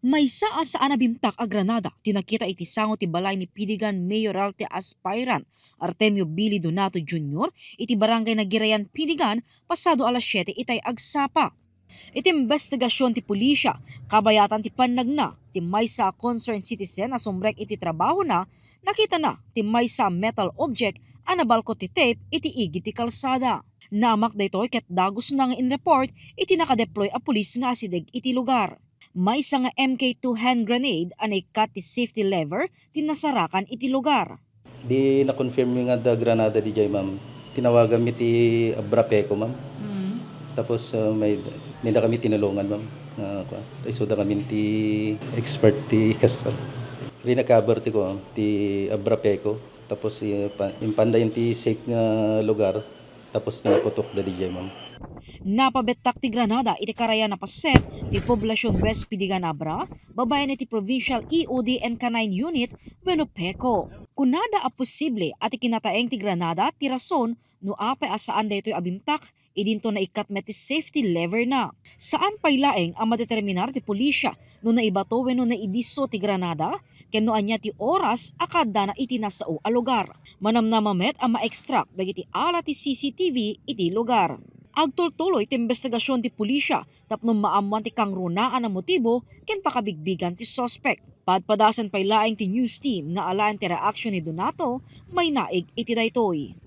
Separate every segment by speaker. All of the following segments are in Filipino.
Speaker 1: May saa saan nabimtak a Granada, tinakita iti sango ti balay ni Pidigan Mayoralte aspirant Artemio Billy Donato Jr. iti barangay Nagirayan Pidigan pasado alas 7 itay agsapa. Iti investigasyon ti pulisya, kabayatan ti panagna, ti maysa concerned citizen na sumrek iti trabaho na, nakita na ti maysa metal object anabalko ti tape iti igi ti kalsada. Namak daytoy ket dagos na nga in report iti nakadeploy a pulis nga asideg iti lugar. Maysa nga MK2 hand grenade anay cut ti safety lever ti nasarakan iti lugar.
Speaker 2: Di na-confirm mi nga da Granada di jay ma'am. Tinawagan mi ti Abrapeco ma'am. Tapos may na kami tinulungan ma'am. Iso da kami ti expert ti kasal. Rina-cover ti ko ti Abrapeco. Tapos impandayan ti safe nga lugar. Tapos pinaputok da di jay ma'am.
Speaker 1: Napabetak ti Granada iti karaya na paset ti Poblasyon West Pidigan Abra, babayan iti Provincial EOD and Canine Unit, Benupeco. Kunada a posible at ikinataeng ti Granada ti rason no apay asaan daytoy abimtak, idinto na ikat met ti safety lever na. Saan paylaeng ang madeterminar ti pulisya no naibato wenno naidiso ti Granada, ken no anya ti oras akada na iti nasao a lugar. Manamnamamet ang ma-extract dagiti ala ti CCTV iti lugar. Agtultuloy ti investigasyon ti pulisya tapno maamuan ti kangrunaan na motibo ken pakabigbigan ti suspect. Padpadasan pay laeng ti news team nga alaan ti reaksyon ni Donato may naig iti daytoy.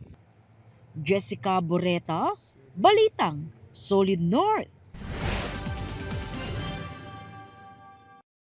Speaker 1: Jessica Boreta, Balitang Solid North.